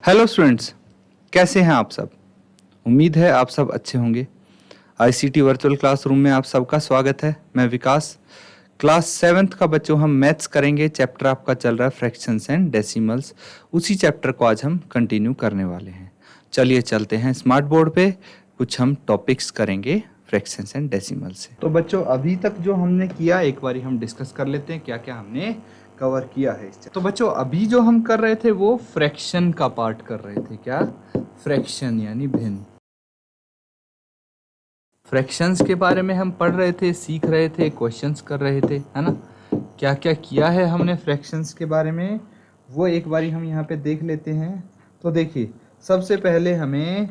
Hello students, कैसे हैं आप सब। उम्मीद है आप सब अच्छे होंगे। आईसीटी वर्चुअल क्लासरूम में आप सबका स्वागत है। मैं विकास। क्लास 7th का बच्चों हम मैथ्स करेंगे। चैप्टर आपका चल रहा है फ्रैक्शंस एंड डेसिमल्स। उसी चैप्टर को आज हम कंटिन्यू करने वाले हैं। चलिए चलते हैं स्मार्ट बोर्ड पे, कुछ हम टॉपिक्स करेंगे फ्रैक्शंस एंड डेसिमल्स से। तो बच्चों अभी तक जो हमने किया एक बारी हम डिस्कस कर लेते हैं क्या क्या हमने कवर किया है तो बच्चों अभी जो हम कर रहे थे वो फ्रैक्शन का पार्ट कर रहे थे। क्या? फ्रैक्शन यानी भिन्न। फ्रैक्शंस के बारे में हम पढ़ रहे थे, सीख रहे थे, क्वेश्चंस कर रहे थे, है ना। क्या क्या किया है हमने फ्रैक्शंस के बारे में वो एक बारी हम यहाँ पे देख लेते हैं। तो देखिए, सबसे पहले हमें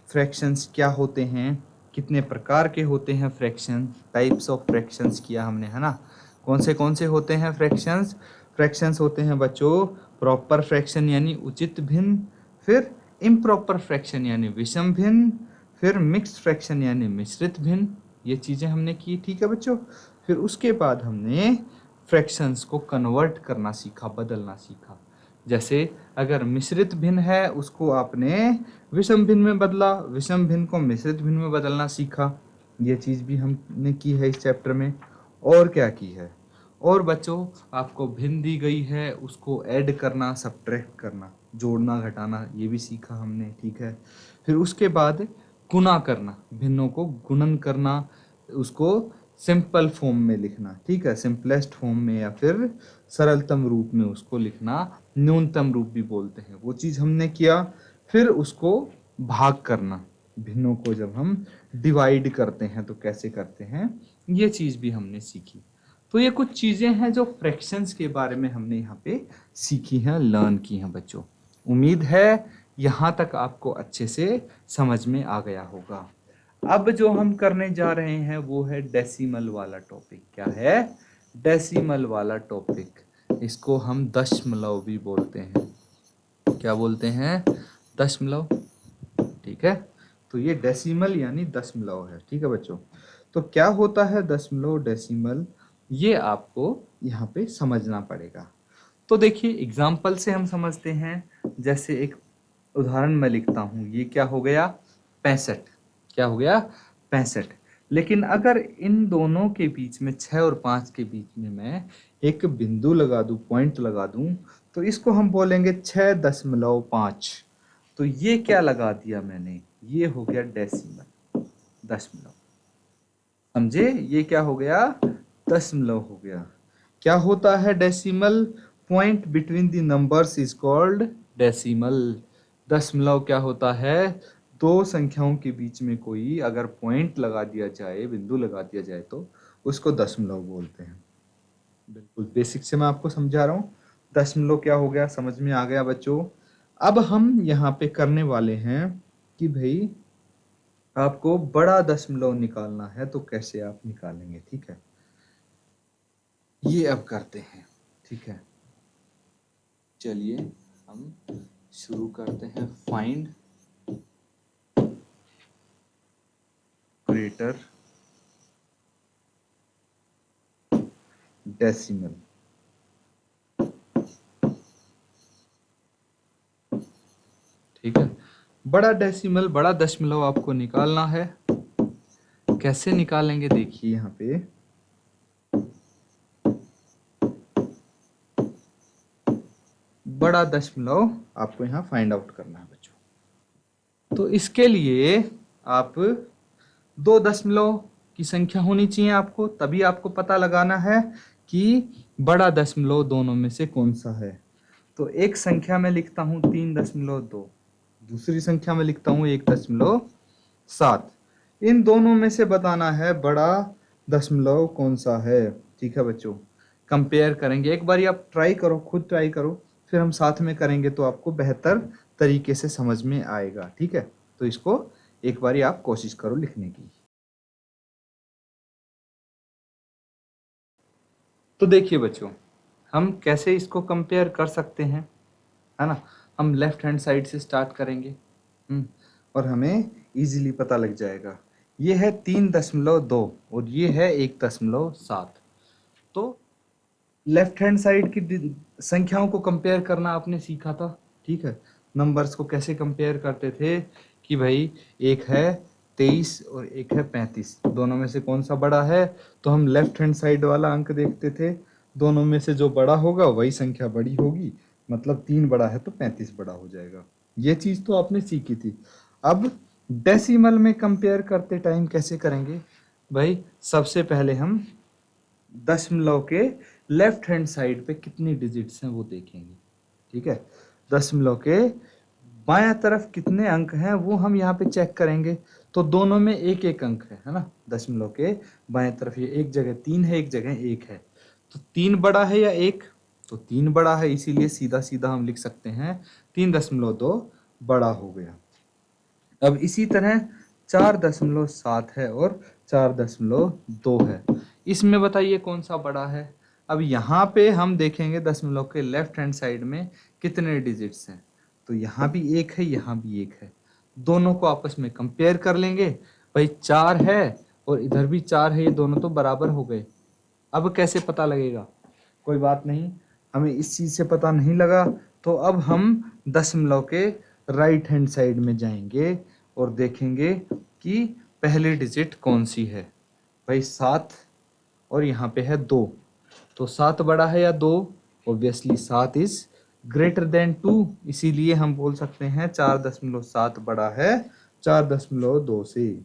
फ्रैक्शंस क्या होते हैं, कितने प्रकार के होते हैं फ्रैक्शन, टाइप्स ऑफ फ्रैक्शंस किया हमने, है ना। कौन से होते हैं फ्रैक्शंस। फ्रैक्शंस होते हैं बच्चों प्रॉपर फ्रैक्शन यानी उचित भिन्न, फिर इम्प्रॉपर फ्रैक्शन यानी विषम भिन्न, फिर मिक्स्ड फ्रैक्शन यानी मिश्रित भिन्न। ये चीज़ें हमने की, ठीक है बच्चों। फिर उसके बाद हमने फ्रैक्शंस को कन्वर्ट करना सीखा, बदलना सीखा। जैसे अगर मिश्रित भिन्न है उसको आपने विषम भिन्न में बदला, विषम भिन्न को मिश्रित भिन्न में बदलना सीखा। ये चीज़ भी हमने की है इस चैप्टर में। और क्या की है, और बच्चों आपको भिन्न दी गई है उसको ऐड करना, सब्ट्रैक्ट करना, जोड़ना घटाना, ये भी सीखा हमने, ठीक है। फिर उसके बाद गुणा करना, भिन्नों को गुणन करना, उसको सिंपल फॉर्म में लिखना, ठीक है, सिंपलेस्ट फॉर्म में या फिर सरलतम रूप में उसको लिखना, न्यूनतम रूप भी बोलते हैं, वो चीज़ हमने किया। फिर उसको भाग करना, भिन्नों को जब हम डिवाइड करते हैं तो कैसे करते हैं, ये चीज़ भी हमने सीखी। तो ये कुछ चीज़ें हैं जो फ्रैक्शंस के बारे में हमने यहाँ पे सीखी हैं, लर्न की हैं बच्चों। उम्मीद है यहाँ तक आपको अच्छे से समझ में आ गया होगा। अब जो हम करने जा रहे हैं वो है डेसिमल वाला टॉपिक। क्या है? डेसिमल वाला टॉपिक। इसको हम दशमलव भी बोलते हैं। क्या बोलते हैं? दशमलव, ठीक है। तो ये डेसिमल यानी दशमलव है, ठीक है बच्चों। तो क्या होता है दशमलव, डेसिमल, ये आपको यहाँ पे समझना पड़ेगा। तो देखिए एग्जाम्पल से हम समझते हैं। जैसे एक उदाहरण मैं लिखता हूँ, ये क्या हो गया? 65। क्या हो गया? 65। लेकिन अगर इन दोनों के बीच में 6 और 5 के बीच में मैं एक बिंदु लगा दूं, पॉइंट लगा दूं, तो इसको हम बोलेंगे 6.5। तो ये क्या लगा दिया मैंने? ये हो गया डेसिमल, दशमलव। समझे? ये क्या हो गया? दशमलव हो गया। क्या होता है decimal? Point between the numbers is called decimal. दशमलव क्या होता है? दो संख्याओं के बीच में कोई अगर पॉइंट लगा दिया जाए, बिंदु लगा दिया जाए, तो उसको दशमलव बोलते हैं। बिल्कुल बेसिक से मैं आपको समझा रहा हूँ। दशमलव क्या हो गया, समझ में आ गया बच्चों। अब हम यहाँ पे करने वाले हैं कि भाई आपको बड़ा दशमलव निकालना है, तो कैसे आप निकालेंगे, ठीक है। ये अब करते हैं, ठीक है। चलिए हम शुरू करते हैं। Find greater decimal. ठीक है, बड़ा डेसिमल, बड़ा दशमलव आपको निकालना है। कैसे निकालेंगे देखिए यहाँ पे। बड़ा दशमलव आपको यहाँ फाइंड आउट करना है बच्चों। तो इसके लिए आप दो दशमलव की संख्या होनी चाहिए आपको, तभी आपको पता लगाना है कि बड़ा दशमलव दोनों में से कौन सा है। तो एक संख्या में लिखता हूं 3.2, दूसरी संख्या में लिखता हूं 1.7। इन दोनों में से बताना है बड़ा दशमलव कौन सा है, ठीक है बच्चों। कंपेयर करेंगे, एक बार आप ट्राई करो, खुद ट्राई करो, फिर हम साथ में करेंगे तो आपको बेहतर तरीके से समझ में आएगा, ठीक है। तो इसको एक बार आप कोशिश करो लिखने की। तो देखिए बच्चों, हम कैसे इसको कंपेयर कर सकते हैं, है ना। हम लेफ्ट हैंड साइड से स्टार्ट करेंगे, और हमें इजीली पता लग जाएगा। ये है 3.2 और ये है 1.7। तो लेफ्ट हैंड साइड की संख्याओं को कंपेयर करना आपने सीखा था, ठीक है। नंबर्स को कैसे कंपेयर करते थे कि भाई एक है 23 और एक है 35, दोनों में से कौन सा बड़ा है, तो हम लेफ्ट हैंड साइड वाला अंक देखते थे, दोनों में से जो बड़ा होगा वही संख्या बड़ी होगी, मतलब 3 बड़ा है तो 35 बड़ा हो जाएगा। ये चीज तो आपने सीखी थी। अब डेसिमल में कंपेयर करते टाइम कैसे करेंगे भाई, सबसे पहले हम दशमलव के लेफ्ट हैंड साइड पे कितनी डिजिट्स हैं वो देखेंगे। ठीक है, दशमलव के बायां तरफ कितने अंक हैं वो हम यहाँ पे चेक करेंगे। तो दोनों में एक एक अंक है ना, दशमलव के बाएं तरफ ये एक जगह 3 है, एक जगह 1 है, तो 3 बड़ा है या 1, तो 3 बड़ा है, इसीलिए सीधा सीधा हम लिख सकते हैं 3.2 बड़ा हो गया। अब इसी तरह 4.7 है और 4.2 है, इसमें बताइए कौन सा बड़ा है। अब यहाँ पे हम देखेंगे दशमलव के लेफ्ट हैंड साइड में कितने डिजिट्स हैं, तो यहाँ भी एक है, यहाँ भी एक है, दोनों को आपस में कंपेयर कर लेंगे। भाई 4 है और इधर भी 4 है, ये दोनों तो बराबर हो गए। अब कैसे पता लगेगा, कोई बात नहीं, हमें इस चीज से पता नहीं लगा, तो अब हम दशमलव के राइट हैंड साइड में जाएंगे और देखेंगे कि पहली डिजिट कौन सी है। भाई 7 और यहाँ पे है 2, तो 7 बड़ा है या 2, ऑब्वियसली 7 इज ग्रेटर देन 2, इसीलिए हम बोल सकते हैं 4.7 बड़ा है 4.2 से।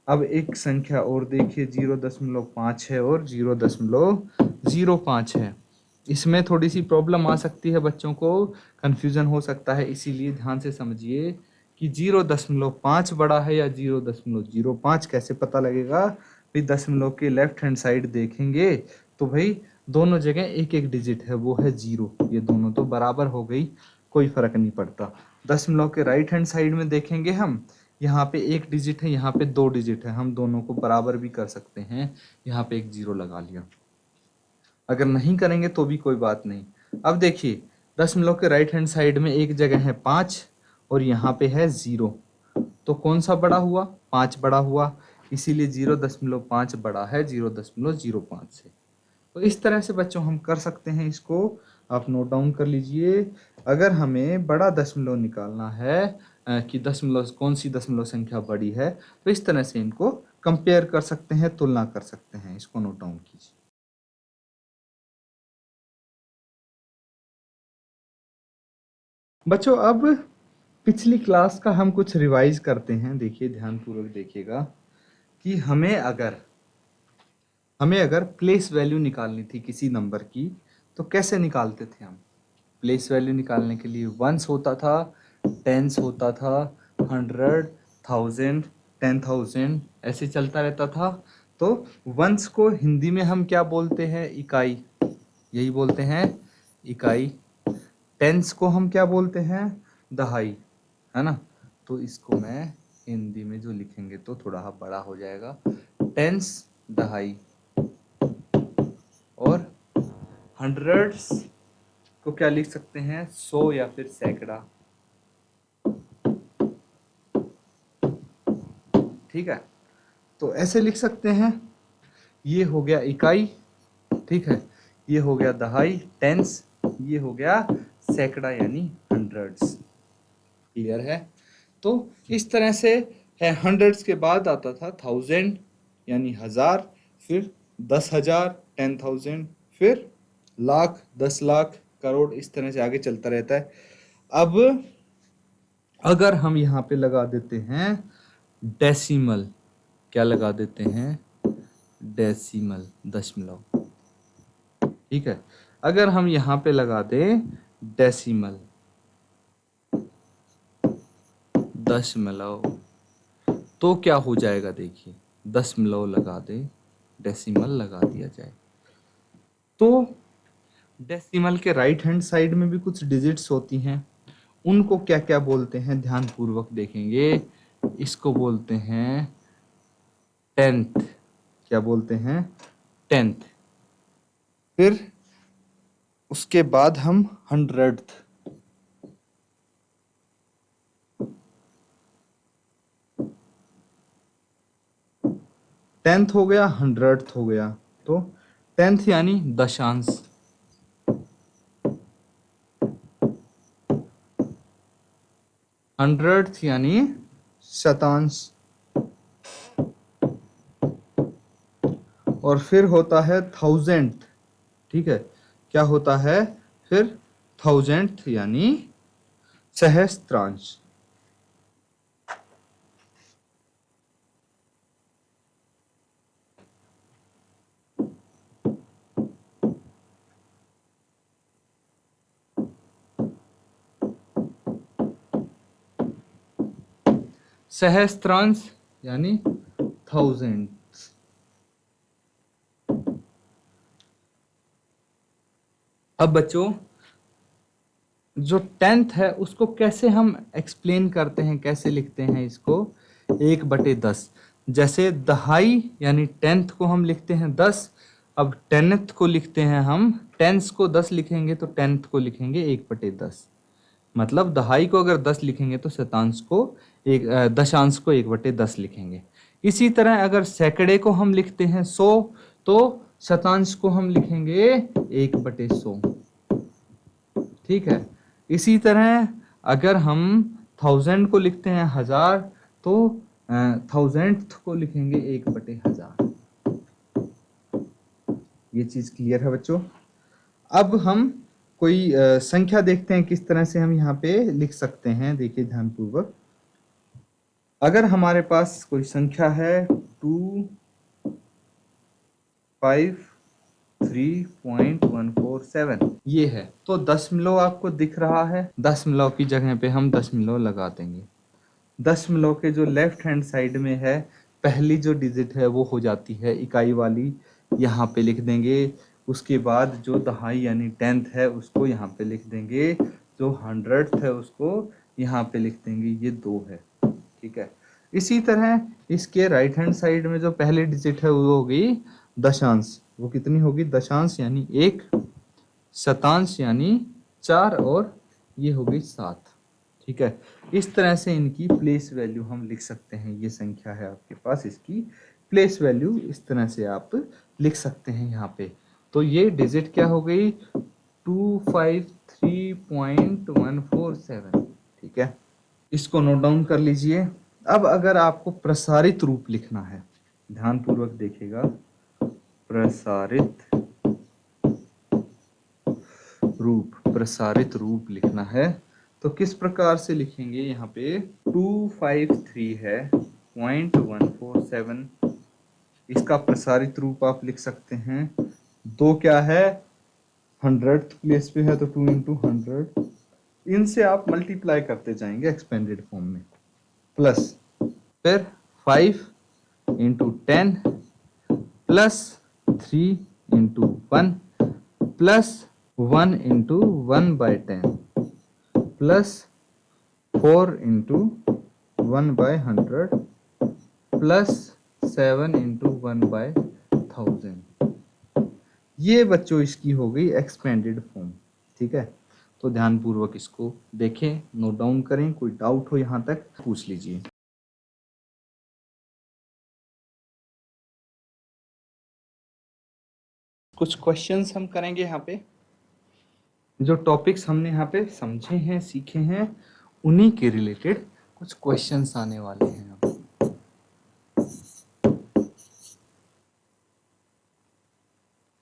अब एक संख्या और देखिए 0.5 है और 0.05 है, इसमें थोड़ी सी प्रॉब्लम आ सकती है, बच्चों को कंफ्यूजन हो सकता है, इसीलिए ध्यान से समझिए कि 0.5 बड़ा है या 0.05 कैसे पता लगेगा। भाई दशमलव के लेफ्ट हैंड साइड देखेंगे तो भाई दोनों जगह एक एक डिजिट है, वो है 0, ये दोनों तो बराबर हो गई, कोई फर्क नहीं पड़ता। दशमलव के राइट हैंड साइड में देखेंगे हम, यहाँ पे एक डिजिट है, यहाँ पे 2 डिजिट है, हम दोनों को बराबर भी कर सकते हैं, यहाँ पे एक 0 लगा लिया। अगर नहीं करेंगे तो भी कोई बात नहीं। अब देखिए दशमलव के राइट हैंड साइड में एक जगह है 5 और यहाँ पे है 0, तो कौन सा बड़ा हुआ, 5 बड़ा हुआ, इसीलिए 0.5 बड़ा है 0.05 से। तो इस तरह से बच्चों हम कर सकते हैं इसको, आप नोट डाउन कर लीजिए। अगर हमें बड़ा दशमलव निकालना है कि दशमलव कौन सी दशमलव संख्या बड़ी है, तो इस तरह से इनको कंपेयर कर सकते हैं, तुलना कर सकते हैं, इसको नोट डाउन कीजिए। बच्चों अब पिछली क्लास का हम कुछ रिवाइज करते हैं, देखिए ध्यानपूर्वक देखिएगा कि हमें अगर प्लेस वैल्यू निकालनी थी किसी नंबर की तो कैसे निकालते थे हम। प्लेस वैल्यू निकालने के लिए वंस होता था, टेंस होता था, 100, 1000, 10,000 ऐसे चलता रहता था। तो वंस को हिंदी में हम क्या बोलते हैं, इकाई, यही बोलते हैं इकाई। टेंस को हम क्या बोलते हैं, दहाई, है ना। तो इसको मैं हिंदी में जो लिखेंगे तो थोड़ा बड़ा हो जाएगा, टेंस दहाई। और हंड्रेड्स को क्या लिख सकते हैं, 100 या फिर सैकड़ा। ठीक है, तो ऐसे लिख सकते हैं, ये हो गया इकाई, ठीक है, ये हो गया दहाई टेंस, ये हो गया सैकड़ा यानी हंड्रेड्स। क्लियर है। तो इस तरह से है, हंड्रेड्स के बाद आता था 1000 यानी 1000, फिर 10,000 10,000, फिर लाख 10,00,000, करोड़, इस तरह से आगे चलता रहता है। अब अगर हम यहाँ पे लगा देते हैं डेसिमल, क्या लगा देते हैं, डेसिमल, दशमलव, ठीक है, अगर हम यहाँ पे लगा दें डेसिमल, दशमलव, तो क्या हो जाएगा, देखिए दशमलव लगा दे, डेसिमल लगा दिया जाए, तो डेसिमल के राइट हैंड साइड में भी कुछ डिजिट्स होती हैं, उनको क्या क्या बोलते हैं ध्यान पूर्वक देखेंगे। इसको बोलते हैं टेंथ, क्या बोलते हैं, टेंथ। फिर उसके बाद हम हंड्रेड्थ, टेंथ हो गया, हंड्रेड्थ हो गया, तो टेंथ यानी दशांश, 100th यानी शतांश, और फिर होता है 1000th। ठीक है, क्या होता है फिर 1000th यानी सहस्त्रांश। सहस्त्रांश यानी 1000। अब बच्चों जो 10th है उसको कैसे हम एक्सप्लेन करते हैं, कैसे लिखते हैं इसको, 1/10। जैसे दहाई यानी 10th को हम लिखते हैं 10, अब 10th को लिखते हैं हम, 10th को 10 लिखेंगे तो 10th को लिखेंगे 1/10। मतलब दहाई को अगर 10 लिखेंगे तो शतांश को दशांश को 1/10 लिखेंगे। इसी तरह अगर सैकड़े को हम लिखते हैं 100, तो शतांश को हम लिखेंगे 1/100। ठीक है, इसी तरह अगर हम 1000 को लिखते हैं 1000, तो 1000th को लिखेंगे 1/1000। ये चीज क्लियर है बच्चों। अब हम कोई संख्या देखते हैं किस तरह से हम यहाँ पे लिख सकते हैं। देखिए ध्यानपूर्वक, अगर हमारे पास कोई संख्या है 253.147, ये है, तो दशमलव आपको दिख रहा है, दशमलव की जगह पे हम दशमलव लगा देंगे। दशमलव के जो लेफ्ट हैंड साइड में है, पहली जो डिजिट है वो हो जाती है इकाई वाली, यहाँ पे लिख देंगे। उसके बाद जो दहाई यानी 10th है उसको यहाँ पे लिख देंगे, जो 100th है उसको यहाँ पे लिख देंगे। ये 2 है। ठीक है, इसी तरह इसके राइट हैंड साइड में जो पहली डिजिट है वो हो गई दशांश। वो कितनी होगी? दशांश यानी 1, शतांश यानी 4, और ये हो गई 7। ठीक है, इस तरह से इनकी प्लेस वैल्यू हम लिख सकते हैं। ये संख्या है आपके पास, इसकी प्लेस वैल्यू इस तरह से आप लिख सकते हैं यहाँ पे। तो ये डिजिट क्या हो गई? 253.147। ठीक है, इसको नोट डाउन कर लीजिए। अब अगर आपको प्रसारित रूप लिखना है, ध्यानपूर्वक देखिएगा, प्रसारित रूप लिखना है तो किस प्रकार से लिखेंगे? यहाँ पे 253 है 0.147, इसका प्रसारित रूप आप लिख सकते हैं। 2 क्या है? 100th प्लेस पे है तो 2 इंटू 100, इनसे आप मल्टीप्लाई करते जाएंगे एक्सपेंडेड फॉर्म में, प्लस फिर 5 into 10 plus 3 into 1 plus 1 into 1/10 plus 4 into 1/100 plus 7 into 1/1000। ये बच्चों इसकी हो गई एक्सपेंडेड फॉर्म। ठीक है, तो ध्यानपूर्वक इसको देखें, नोट डाउन करें। कोई डाउट हो यहाँ तक पूछ लीजिए। कुछ क्वेश्चंस हम करेंगे यहाँ पे। जो टॉपिक्स हमने यहाँ पे समझे हैं, सीखे हैं, उन्हीं के रिलेटेड कुछ क्वेश्चंस आने वाले हैं।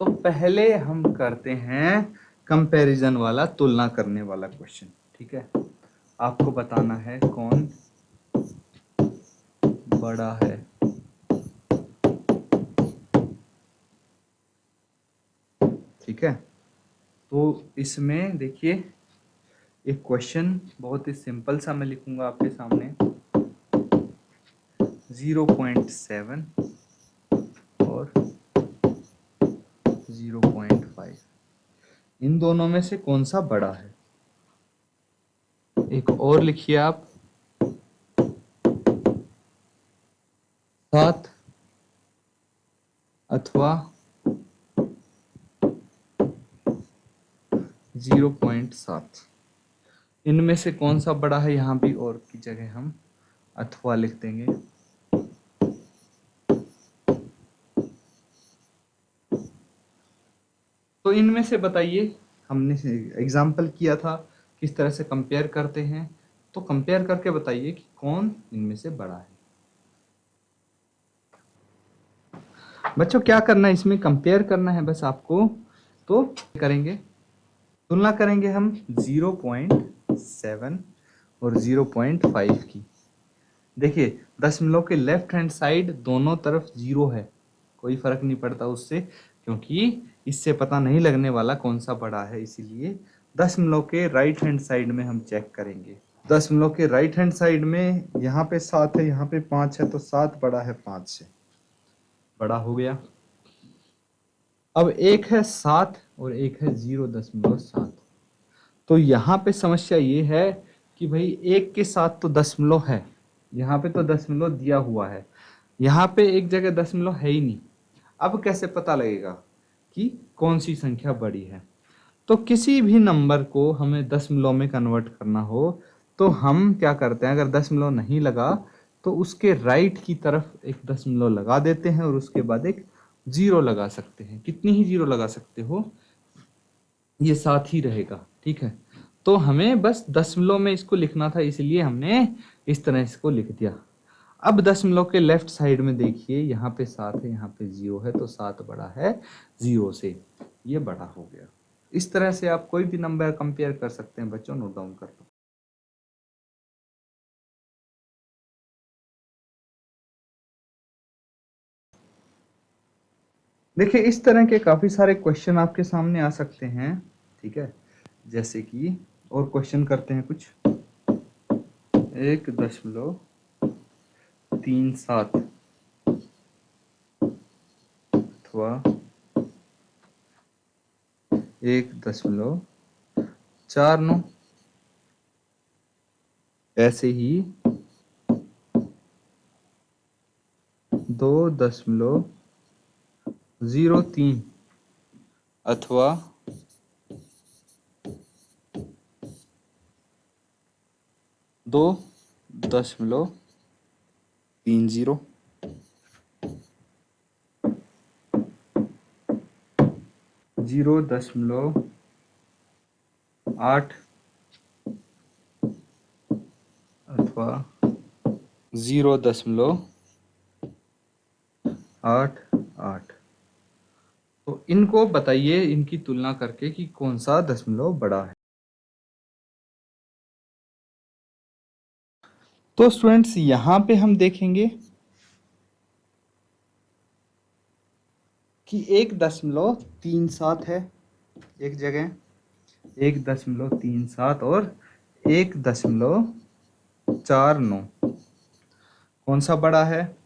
तो पहले हम करते हैं कंपैरिजन वाला, तुलना करने वाला क्वेश्चन। ठीक है, आपको बताना है कौन बड़ा है। ठीक है, तो इसमें देखिए एक क्वेश्चन बहुत ही सिंपल सा मैं लिखूंगा आपके सामने। 0.7 और 0.5, इन दोनों में से कौन सा बड़ा है? एक और लिखिए आप, 7 अथवा 0.7, इनमें से कौन सा बड़ा है? यहाँ भी और की जगह हम अथवा लिख देंगे। तो इनमें से बताइए, हमने एग्जाम्पल किया था किस तरह से कंपेयर करते हैं। तो कंपेयर करके बताइए कि कौन इनमें से बड़ा है। बच्चों क्या करना है, इसमें कंपेयर करना है बस आपको। तो करेंगे, तुलना करेंगे हम 0.7 और 0.5 की। देखिए दशमलव के लेफ्ट हैंड साइड दोनों तरफ 0 है, कोई फर्क नहीं पड़ता उससे, क्योंकि इससे पता नहीं लगने वाला कौन सा बड़ा है। इसीलिए दशमलव के राइट हैंड साइड में हम चेक करेंगे। दशमलव के राइट हैंड साइड में यहाँ पे 7 है, यहाँ पे 5 है, तो 7 बड़ा है 5 से, बड़ा हो गया। अब एक है 7 और एक है 0.7। तो यहाँ पे समस्या ये है कि भाई एक के साथ तो दशमलव है, यहाँ पे तो दशमलव दिया हुआ है, यहाँ पे एक जगह दशमलव है ही नहीं। अब कैसे पता लगेगा कि कौन सी संख्या बड़ी है? तो किसी भी नंबर को हमें दशमलव में कन्वर्ट करना हो तो हम क्या करते हैं, अगर दशमलव नहीं लगा तो उसके राइट की तरफ एक दशमलव लगा देते हैं और उसके बाद एक जीरो लगा सकते हैं। कितनी ही जीरो लगा सकते हो, ये साथ ही रहेगा, ठीक है। तो हमें बस दशमलव में इसको लिखना था, इसलिए हमने इस तरह इसको लिख दिया। अब दशमलव के लेफ्ट साइड में देखिए, यहाँ पे 7 है, यहाँ पे 0 है, तो 7 बड़ा है 0 से, ये बड़ा हो गया। इस तरह से आप कोई भी नंबर कंपेयर कर सकते हैं बच्चों, नोट डाउन कर लो। देखिए इस तरह के काफी सारे क्वेश्चन आपके सामने आ सकते हैं, ठीक है। जैसे कि और क्वेश्चन करते हैं कुछ, 1.37 अथवा 1.49, ऐसे ही 2.03 अथवा 2.30, 0.8 अथवा 0.88। तो इनको बताइए, इनकी तुलना करके कि कौन सा दशमलव बड़ा है। तो स्टूडेंट्स यहां पे हम देखेंगे कि 1.37 है एक जगह, 1.37 और 1.49, कौन सा बड़ा है?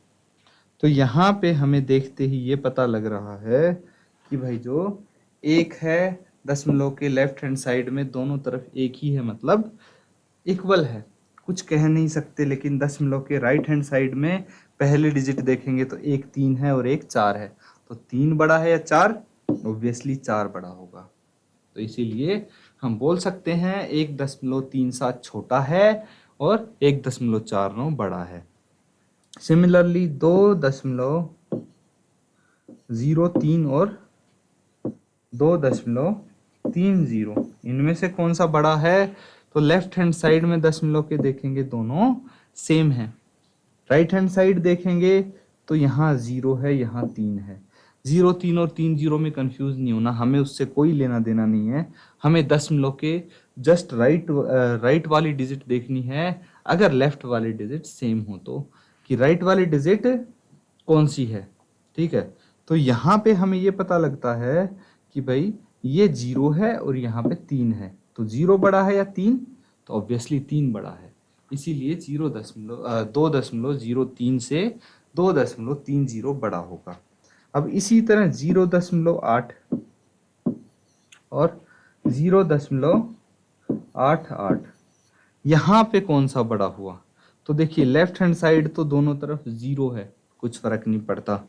तो यहाँ पे हमें देखते ही ये पता लग रहा है कि भाई जो एक है दशमलव के लेफ्ट हैंड साइड में दोनों तरफ एक ही है, मतलब इक्वल है, कुछ कह नहीं सकते। लेकिन दशमलव के राइट हैंड साइड में पहले डिजिट देखेंगे तो एक 3 है और एक 4 है, तो 3 बड़ा है या 4? ऑब्वियसली 4 बड़ा होगा। तो इसीलिए हम बोल सकते हैं 1.37 छोटा है और 1.49 बड़ा है। सिमिलरली 2.03 और 2.30, इनमें से कौन सा बड़ा है? तो लेफ्ट हैंड साइड में दशमलव के देखेंगे दोनों सेम है, राइट हैंड साइड देखेंगे तो यहाँ 0 है, यहाँ 3 है। 0 3 और 3 0 में कंफ्यूज नहीं होना, हमें उससे कोई लेना देना नहीं है। हमें दशमलव के जस्ट राइट वाली डिजिट देखनी है, अगर लेफ्ट वाली डिजिट सेम हो तो, कि राइट वाली डिजिट कौन सी है, ठीक है। तो यहाँ पे हमें ये पता लगता है कि भाई ये 0 है और यहाँ पे 3 है, तो 0 बड़ा है या 3? तो ऑब्वियसली 3 बड़ा है। इसीलिए 2.03 से 2.30 बड़ा होगा। अब इसी तरह 0.8 और 0.88, यहाँ पे कौन सा बड़ा हुआ? तो देखिए लेफ्ट हैंड साइड तो दोनों तरफ 0 है, कुछ फर्क नहीं पड़ता।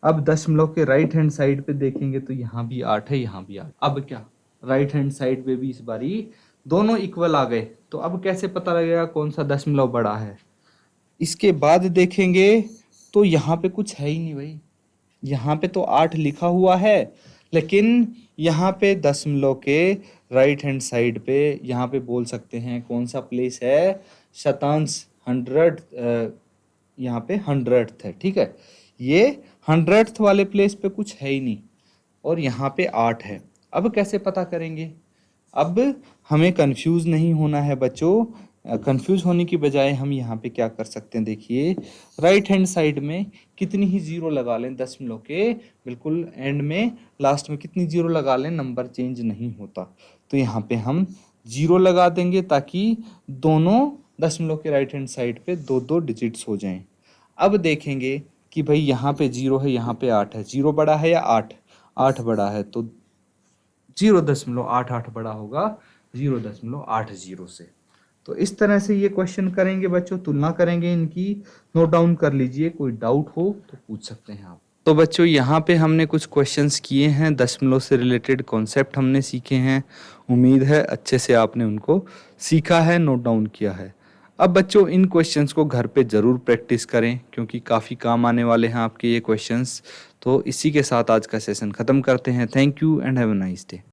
अब दशमलव के राइट हैंड साइड पे देखेंगे तो यहाँ भी 8 है, यहाँ भी 8। अब क्या, राइट हैंड साइड पे भी इस बारी दोनों इक्वल आ गए, तो अब कैसे पता लगेगा कौन सा दशमलव बड़ा है? इसके बाद देखेंगे तो यहाँ पे कुछ है ही नहीं भाई, यहाँ पे तो 8 लिखा हुआ है, लेकिन यहाँ पे दशमलव के राइट हैंड साइड पे यहाँ पे बोल सकते हैं कौन सा प्लेस है, शतांश 100, यहाँ पे 100th है, ठीक है। ये 100th वाले प्लेस पे कुछ है ही नहीं और यहाँ पे 8 है। अब कैसे पता करेंगे? अब हमें कंफ्यूज नहीं होना है बच्चों। कंफ्यूज होने की बजाय हम यहाँ पे क्या कर सकते हैं, देखिए राइट हैंड साइड में कितनी ही जीरो लगा लें, दशमलव के बिल्कुल एंड में लास्ट में कितनी जीरो लगा लें, नंबर चेंज नहीं होता। तो यहाँ पे हम जीरो लगा देंगे ताकि दोनों दशमलव के राइट हैंड साइड पे दो दो डिजिट्स हो जाएं। अब देखेंगे कि भाई यहाँ पे जीरो है, यहाँ पे 8 है, जीरो बड़ा है या 8? 8 बड़ा है, तो 0.88 बड़ा होगा 0.80 से। तो इस तरह से ये क्वेश्चन करेंगे बच्चों, तुलना करेंगे इनकी। नोट डाउन कर लीजिए, कोई डाउट हो तो पूछ सकते हैं आप। तो बच्चों यहाँ पे हमने कुछ क्वेश्चंस किए हैं, दशमलव से रिलेटेड कॉन्सेप्ट हमने सीखे हैं। उम्मीद है अच्छे से आपने उनको सीखा है, नोट डाउन किया है। अब बच्चों इन क्वेश्चंस को घर पे ज़रूर प्रैक्टिस करें क्योंकि काफ़ी काम आने वाले हैं आपके ये क्वेश्चंस। तो इसी के साथ आज का सेशन ख़त्म करते हैं। Thank you and have a nice day.